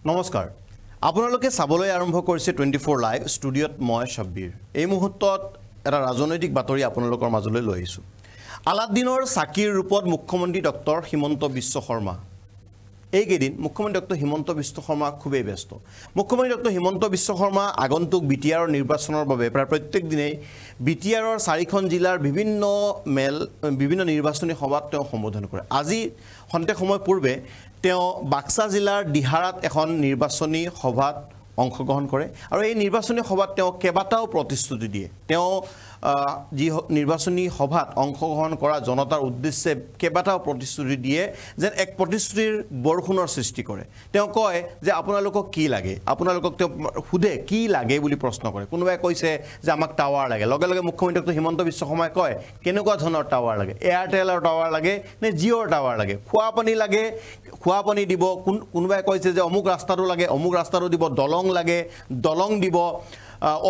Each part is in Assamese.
নমস্কাৰ আপোনালোকে চাবলৈ আৰম্ভ কৰিছে 24 লাইভ ষ্টুডিঅ'ত মই শাব্বিৰ এই মুহূৰ্তত এটা ৰাজনৈতিক বাতৰি আপোনালোকৰ মাজলৈ লৈ আহিছো আলাদিনৰ চাকিৰ ৰূপত মুখ্যমন্ত্ৰী ডক্টৰ হিমন্ত বিশ্ব শৰ্মা এই কেদিন মুখ্যমন্ত্ৰী ডক্টৰ হিমন্ত বিশ্ব শৰ্মা খুবেই ব্যস্ত মুখ্যমন্ত্ৰী ডক্টৰ হিমন্ত বিশ্ব শৰ্মা আগন্তুক বিটিআৰৰ নিৰ্বাচনৰ বাবে প্ৰায় প্ৰত্যেক দিনেই বিটিআৰৰ 4খন জিলাৰ বিভিন্ন নিৰ্বাচনী সভাত তেওঁ সম্বোধন কৰে আজি খন্তেক সময় পূৰ্বে তেওঁ বাক্সা জিলাৰ দিহাৰাত এখন নিৰ্বাচনী সভাত অংশগ্ৰহণ কৰে আৰু এই নিৰ্বাচনী সভাত তেওঁ কেবাটাও প্ৰতিশ্ৰুতি দিয়ে তেওঁ যি নিৰ্বাচনী সভাত অংশগ্ৰহণ কৰা জনতাৰ উদ্দেশ্যে কেবাটাও প্ৰতিশ্ৰুতি দিয়ে যেন এক প্ৰতিশ্ৰুতিৰ বৰষুণৰ সৃষ্টি কৰে তেওঁ কয় যে আপোনালোকক কি লাগে আপোনালোকক তেওঁ খুদে কি লাগে বুলি প্ৰশ্ন কৰে কোনোবাই কৈছে যে আমাক টাৱাৰ লাগে লগে লগে মুখ্যমন্ত্ৰী ডক্টৰ হিমন্ত বিশ্ব শৰ্মাই কয় কেনেকুৱা ধৰণৰ টাৱাৰ লাগে এয়াৰটেলৰ টাৱাৰ লাগে নে জিঅ'ৰ টাৱাৰ লাগে খোৱা পানী দিব কোনোবাই কৈছে যে অমুক ৰাস্তাটো লাগে অমুক ৰাস্তাটো দিব দলং দিব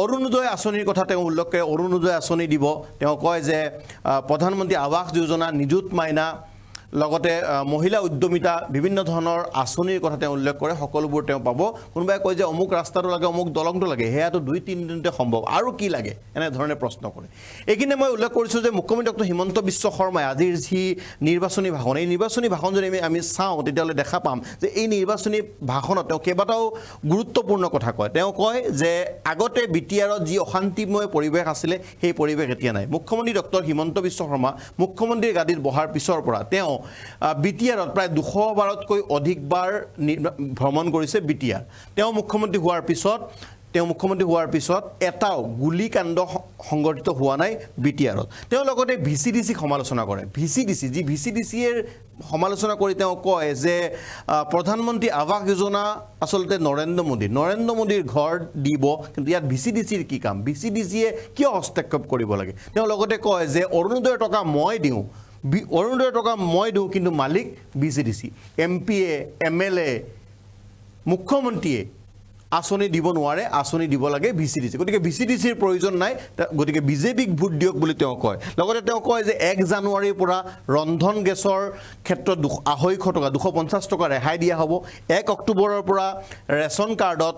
অৰুণোদয় আঁচনিৰ কথা তেওঁ উল্লেখ কৰে অৰুণোদয় আঁচনি দিব তেওঁ কয় যে প্ৰধানমন্ত্ৰী আৱাস যোজনা নিযুত মাইনা লগতে মহিলা উদ্যমিতা বিভিন্ন ধৰণৰ আঁচনিৰ কথা তেওঁ উল্লেখ কৰে সকলোবোৰ তেওঁ পাব কোনোবাই কয় যে অমুক ৰাস্তাটো লাগে অমুক দলংটো লাগে হেয়াটো 2-3 দিনতে সম্ভৱ আৰু কি লাগে এনে ধৰণে প্ৰশ্ন কৰে এইখিনি মই উল্লেখ কৰিছোঁ যে মুখ্যমন্ত্ৰী ডক্টৰ হিমন্ত বিশ্ব শৰ্মাই আজিৰ যি নিৰ্বাচনী ভাষণ এই নিৰ্বাচনী ভাষণ যদি আমি চাওঁ তেতিয়াহ'লে দেখা পাম যে এই নিৰ্বাচনী ভাষণত তেওঁ কেইবাটাও গুৰুত্বপূৰ্ণ কথা কয় তেওঁ কয় যে আগতে বিটিআৰত যি অশান্তিময় পৰিৱেশ আছিলে সেই পৰিৱেশ এতিয়া নাই মুখ্যমন্ত্ৰী ডক্টৰ হিমন্ত বিশ্ব শৰ্মা মুখ্যমন্ত্ৰীৰ গাদীত বহাৰ পিছৰ পৰা তেওঁ বিটিআৰত প্ৰায় 200বাৰতকৈ অধিকবাৰ ভ্ৰমণ কৰিছে বিটিআৰ তেওঁ মুখ্যমন্ত্ৰী হোৱাৰ পিছত এটাও গুলিকাণ্ড সংঘটিত হোৱা নাই বিটিআৰত তেওঁ লগতে ভিচিডিসি সমালোচনা কৰে ভিচিডিসিৰ সমালোচনা কৰি তেওঁ কয় যে প্ৰধানমন্ত্ৰী আৱাস যোজনা আসলতে নৰেন্দ্ৰ মোদীৰ ঘৰ দিব কিন্তু ইয়াত ভিচিডিসিৰ কি কাম ভিচিডিসিয়ে কিয় হস্তক্ষেপ কৰিব লাগে তেওঁ লগতে কয় যে অৰুণোদয়ৰ টকা মই দিওঁ কিন্তু মালিক ভিচিডিসি এমপিএ এমএলএ মুখ্যমন্ত্ৰীয়ে আঁচনি দিব নোৱাৰে আঁচনি দিব লাগে ভিচিডিসি গতিকে ভিচিডিসিৰ প্ৰয়োজন নাই গতিকে বিজেপিক ভোট দিয়ক বুলি তেওঁ কয় লগতে তেওঁ কয় যে 1 জানুৱাৰীৰ পৰা ৰন্ধন গেছৰ ক্ষেত্ৰত 250 টকা 250 টকা ৰেহাই দিয়া হ'ব 1 অক্টোবৰৰ পৰা ৰেচন কাৰ্ডত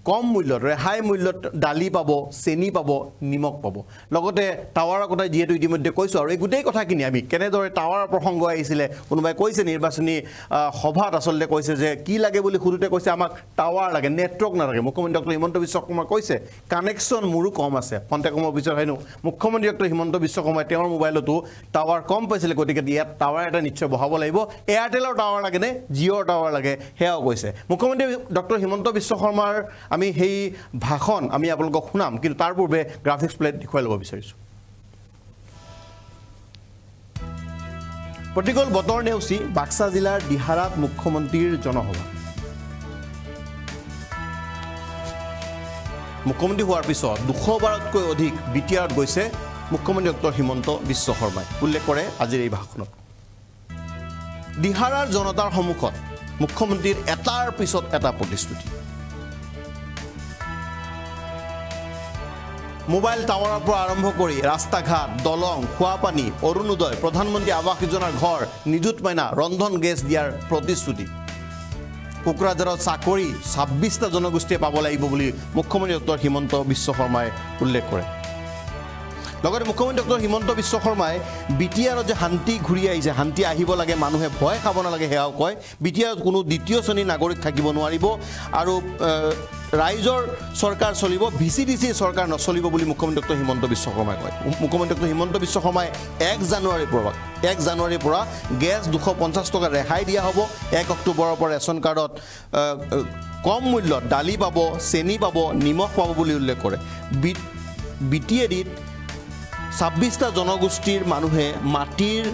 কম মূল্যত ৰেহাই মূল্যত দালি পাব চেনি পাব নিমখ পাব লগতে টাৱাৰৰ কথা যেহেতু ইতিমধ্যে কৈছোঁ আৰু এই গোটেই কথাখিনি আমি কেনেদৰে টাৱাৰৰ প্ৰসংগ আহিছিলে কোনোবাই কৈছে নিৰ্বাচনী সভাত আসলতে কৈছে যে কি লাগে বুলি সুধোতে কৈছে আমাক টাৱাৰ লাগে নেটৱৰ্ক নালাগে মুখ্যমন্ত্ৰী ডক্টৰ হিমন্ত বিশ্ব শৰ্মাই কৈছে কানেকশ্যন মোৰো কম আছে খন্তেকৰ পিছত হেনো মুখ্যমন্ত্ৰী ডক্টৰ হিমন্ত বিশ্ব শৰ্মাই তেওঁৰ মোবাইলতো টাৱাৰ কম পাইছিলে গতিকে ইয়াত টাৱাৰ এটা নিশ্চয় বহাব লাগিব এয়াৰটেলৰ টাৱাৰ লাগে নে জিঅ'ৰ টাৱাৰ লাগে সেয়াও কৈছে মুখ্যমন্ত্ৰী ডক্টৰ হিমন্ত বিশ্ব শৰ্মাৰ আমি সেই ভাষণ আমি আপোনালোকক শুনাম কিন্তু তাৰ পূৰ্বে গ্ৰাফিক্স প্লেট দেখুৱাই ল'ব বিচাৰিছোঁ প্ৰতিকূল বতৰ নেওচি বাক্সা জিলাৰ দিহাৰাত মুখ্যমন্ত্ৰীৰ জনসভা মুখ্যমন্ত্ৰী হোৱাৰ পিছত 200বাৰতকৈ অধিক বিটিআৰত গৈছে মুখ্যমন্ত্ৰী ডক্টৰ হিমন্ত বিশ্ব শৰ্মাই উল্লেখ কৰে আজিৰ এই ভাষণত দিহাৰাৰ জনতাৰ সন্মুখত মুখ্যমন্ত্ৰীৰ এটাৰ পিছত এটা প্ৰতিশ্ৰুতি মোবাইল টাৱাৰৰ পৰা আৰম্ভ কৰি ৰাস্তা ঘাট দলং খোৱা পানী অৰুণোদয় প্ৰধানমন্ত্ৰী আৱাস যোজনাৰ ঘৰ নিযুত মাইনা ৰন্ধন গেছ দিয়াৰ প্ৰতিশ্ৰুতি কোকৰাঝাৰত চাকৰি 26টা জনগোষ্ঠীয়ে পাব লাগিব বুলি মুখ্যমন্ত্ৰী ডক্টৰ হিমন্ত বিশ্ব শৰ্মাই উল্লেখ কৰে লগতে মুখ্যমন্ত্ৰী ডক্টৰ হিমন্ত বিশ্ব শৰ্মাই বিটিআৰত যে শান্তি ঘূৰি আহিছে শান্তি আহিব লাগে মানুহে ভয় খাব নালাগে সেয়াও কয় বিটিআৰত কোনো দ্বিতীয় শ্ৰেণীৰ নাগৰিক থাকিব নোৱাৰিব আৰু ৰাইজৰ চৰকাৰ চলিব ভিচিডিসিৰ চৰকাৰ নচলিব বুলি মুখ্যমন্ত্ৰী ডক্টৰ হিমন্ত বিশ্ব শৰ্মাই কয় মুখ্যমন্ত্ৰী ডক্টৰ হিমন্ত বিশ্ব শৰ্মাই 1 জানুৱাৰীৰ পৰা গেছ 250 টকা ৰেহাই দিয়া হ'ব 1 অক্টোবৰৰ পৰা ৰেচন কাৰ্ডত কম মূল্যত দালি পাব চেনি পাব নিমখ পাব বুলি উল্লেখ কৰে বিটিএডিত 26টা জনগোষ্ঠীৰ মানুহে মাটিৰ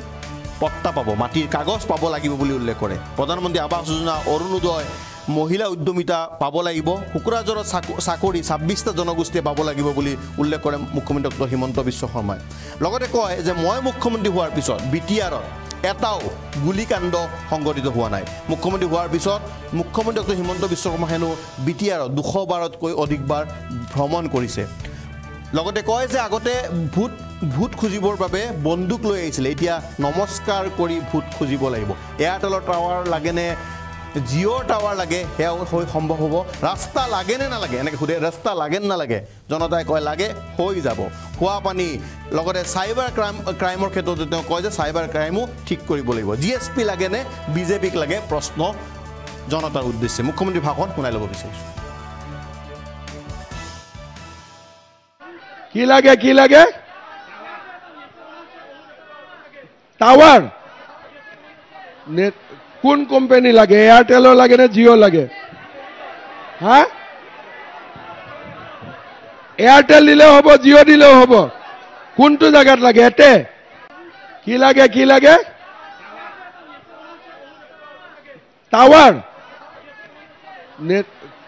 পট্টা পাব মাটিৰ কাগজ পাব লাগিব বুলি উল্লেখ কৰে প্ৰধানমন্ত্ৰী আৱাস যোজনা অৰুণোদয় মহিলা উদ্যমিতা পাব লাগিব কোকৰাঝাৰত চাকৰি 26টা জনগোষ্ঠীয়ে পাব লাগিব বুলি উল্লেখ কৰে মুখ্যমন্ত্ৰী ডক্টৰ হিমন্ত বিশ্ব শৰ্মাই লগতে কয় যে মই মুখ্যমন্ত্ৰী হোৱাৰ পিছত বিটিআৰত এটাও গুলিকাণ্ড সংঘটিত হোৱা নাই মুখ্যমন্ত্ৰী হোৱাৰ পিছত মুখ্যমন্ত্ৰী ডক্টৰ হিমন্ত বিশ্ব শৰ্মা হেনো বিটিআৰত 200বাৰতকৈ অধিকবাৰ ভ্ৰমণ কৰিছে লগতে কয় যে আগতে ভোট খুজিবৰ বাবে বন্দুক লৈ আহিছিলে এতিয়া নমস্কাৰ কৰি ভোট খুজিব লাগিব এয়াৰটেলৰ টাৱাৰ লাগেনে জিঅ'ৰ টাৱাৰ লাগে সেয়াও হৈ সম্ভৱ হ'ব ৰাস্তা লাগে নে নালাগে এনেকৈ সোধে ৰাস্তা লাগে নে নালাগে জনতাই কয় লাগে হৈ যাব খোৱা পানী লগতে চাইবাৰ ক্ৰাইমৰ ক্ষেত্ৰত তেওঁ কয় যে চাইবাৰ ক্ৰাইমো ঠিক কৰিব লাগিব জিএছপি লাগে নে বিজেপিক লাগে প্ৰশ্ন জনতাৰ উদ্দেশ্যে মুখ্যমন্ত্ৰী ভাষণ শুনাই ল'ব বিচাৰিছোঁ কি লাগে টাৱাৰ কোন কোম্পানী লাগে এয়াৰটেলৰ লাগে নে জিঅ' লাগে হা এয়াৰটেল দিলেও হ'ব জিঅ' দিলেও হ'ব কোনটো জায়গাত লাগে এতে কি লাগে টাৱাৰ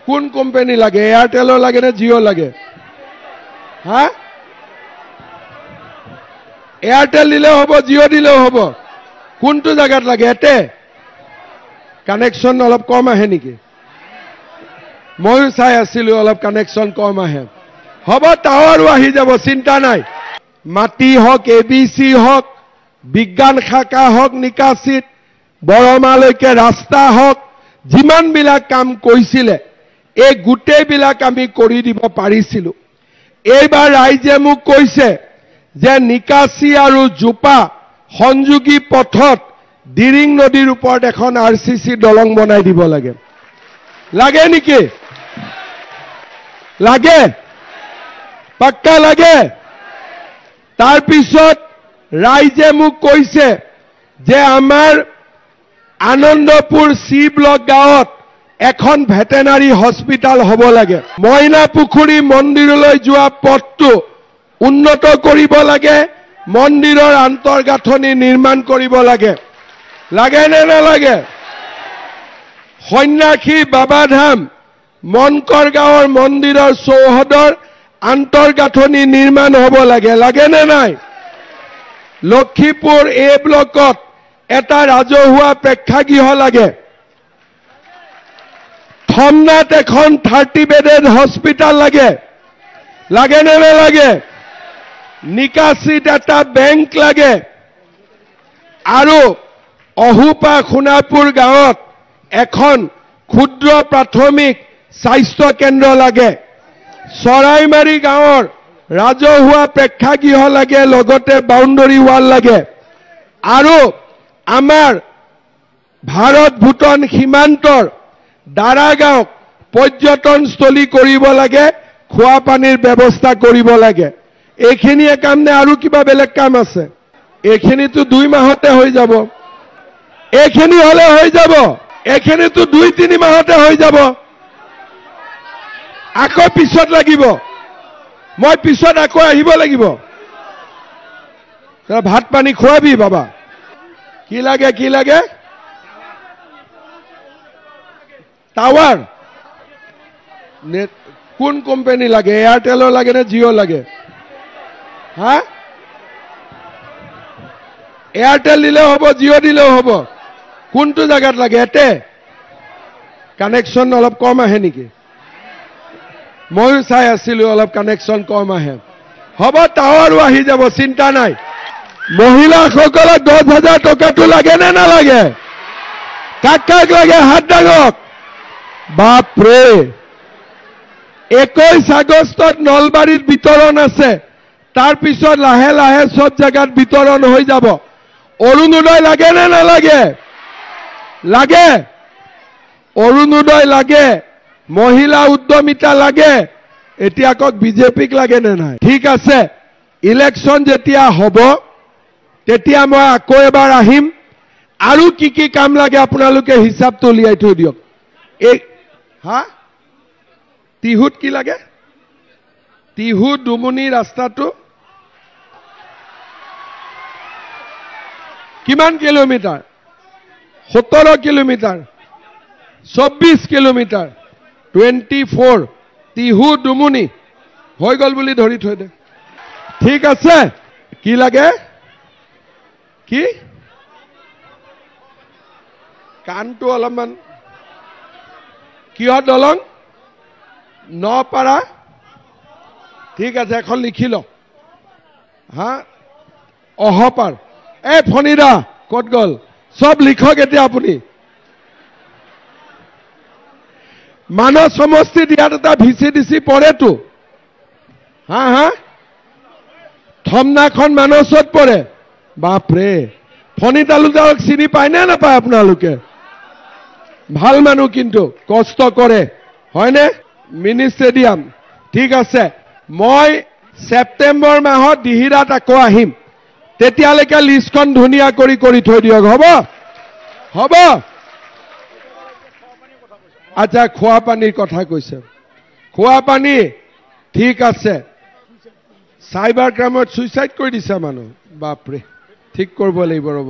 কোন কোম্পানী লাগে এয়াৰটেলৰ লাগে নে জিঅ' লাগে হা এয়াৰটেল দিলেও হ'ব জিঅ' দিলেও হ'ব কোনটো জায়গাত লাগে এতে কানেকশ্যন অলপ কম আহে নেকি ময়ো চাই আছিলোঁ অলপ কানেকশ্যন কম আহে হ'ব টাৱাৰো আহি যাব চিন্তা নাই মাটি হওক ABC হওক বিজ্ঞান শাখা হওক নিকাচিত বৰমালৈকে ৰাস্তা হওক যিমানবিলাক কাম কৰিছিলে এই গোটেইবিলাক আমি কৰি দিব পাৰিছিলোঁ এইবাৰ ৰাইজে মোক কৈছে যে নিকাচি আৰু জোপা সংযোগী পথত ডিৰিং নদীৰ ওপৰত এখন RCC দলং বনাই দিব লাগে লাগে নেকি লাগে পাক্কা লাগে তাৰপিছত ৰাইজে মোক কৈছে যে আমাৰ আনন্দপুৰ চি ব্লক গাঁৱত এখন ভেটেনাৰী হস্পিটাল হ'ব লাগে মইনা পুখুৰী মন্দিৰলৈ যোৱা পথটো উন্নত কৰিব লাগে মন্দিৰৰ আন্তৰ্গাঁথনি নিৰ্মাণ কৰিব লাগে লাগে নে নালাগে সন্যাসী বাবাধাম মনকৰ গাঁৱৰ মন্দিৰৰ চৌহদৰ আন্তৰ্গাঁথনি নিৰ্মাণ হ'ব লাগে লাগে নে নাই লক্ষীপুৰ এ ব্লকত এটা ৰাজহুৱা প্ৰেক্ষাগৃহ লাগে থমনাত এখন 30 বেডেড হস্পিটাল লাগে লাগে নে নালাগে নিকাচিত এটা বেংক লাগে আৰু অহুপা সোণাপুৰ গাঁৱত এখন ক্ষুদ্ৰ প্ৰাথমিক স্বাস্থ্য কেন্দ্ৰ লাগে চৰাইমাৰী গাঁৱৰ ৰাজহুৱা প্ৰেক্ষাগৃহ লাগে লগতে বাউণ্ডাৰী ৱাল লাগে আৰু আমাৰ ভাৰত ভূটান সীমান্তৰ দাৰাগাঁও পৰ্যটনস্থলী কৰিব লাগে খোৱা পানীৰ ব্যৱস্থা কৰিব লাগে এইখিনিয়ে কাম নে আৰু কিবা বেলেগ কাম আছে এইখিনিতো 2 মাহতে হৈ যাব এইখিনি হলে হৈ যাব এইখিনিতো 2-3 মাহতে হৈ যাব আকৌ পিছত লাগিব মই পিছত আকৌ আহিব লাগিব ভাত পানী খোৱাবি বাবা কি লাগে টাৱাৰ কোন কোম্পানী লাগে এয়াৰটেলৰ লাগে নে জিঅ' লাগে হা এয়াৰটেল দিলেও হ'ব জিঅ' দিলেও হ'ব কোনটো জায়গাত লাগে এতে কানেকশ্যন অলপ কম আহে নেকি ময়ো চাই আছিলোঁ অলপ কানেকশ্যন কম আহে হ'ব টাৱাৰো আহি যাব চিন্তা নাই মহিলাসকলক 10,000 টকাটো লাগে নে নালাগে কাক লাগে হাত দাঙক বাপৰে 21 আগষ্টত নলবাৰীত বিতৰণ আছে তাৰপিছত লাহে লাহে সব জায়গাত বিতৰণ হৈ যাব অৰুণোদয় লাগে নে নালাগে লাগে অৰুণোদয় লাগে মহিলা উদ্যমিতা লাগে এতিয়া কক বিজেপিক লাগে নে নাই ঠিক আছে ইলেকশ্যন যেতিয়া হ'ব তেতিয়া মই আকৌ এবাৰ আহিম আৰু কি কাম লাগে আপোনালোকে হিচাপটো উলিয়াই থৈ দিয়ক এই হা তিহুত কি লাগে তিহু ডুমুনি ৰাস্তাটো কিমান কিলোমিটাৰ 17 কিলোমিটাৰ 24 কিলোমিটাৰ 24 তিহু ডুমুনি হৈ গল বুলি ধৰি থৈ দে ঠিক আছে কি লাগে কি কানটো অলপমান কিহৰ দলং নপাৰা ঠিক আছে এখন লিখি ল হা অহপাৰ ফণিদা ক'ত গ'ল সব লিখক এতিয়া আপুনি মানস সমষ্টিত ইয়াত এটা VCDC পৰেতো হা হা থমনাখন মানসত পৰে বাপৰে ফণী তালুকদাৰক চিনি পায় নে নাপায় আপোনালোকে ভাল মানুহ কিন্তু কষ্ট কৰে হয়নে মিনি ষ্টেডিয়াম ঠিক আছে মই সেপ্টেম্বৰ মাহত দিহিৰাত আকৌ আহিম তেতিয়ালৈকে লিষ্টখন ধুনীয়া কৰি থৈ দিয়ক হ'ব হ'ব আচ্ছা খোৱা পানীৰ কথা কৈছে খোৱা পানী ঠিক আছে সাইবাৰ ক্ৰাইমত সুইসাইড কৰি দিছে মানুহ বাপৰে ঠিক কৰিব লাগিব ৰ'ব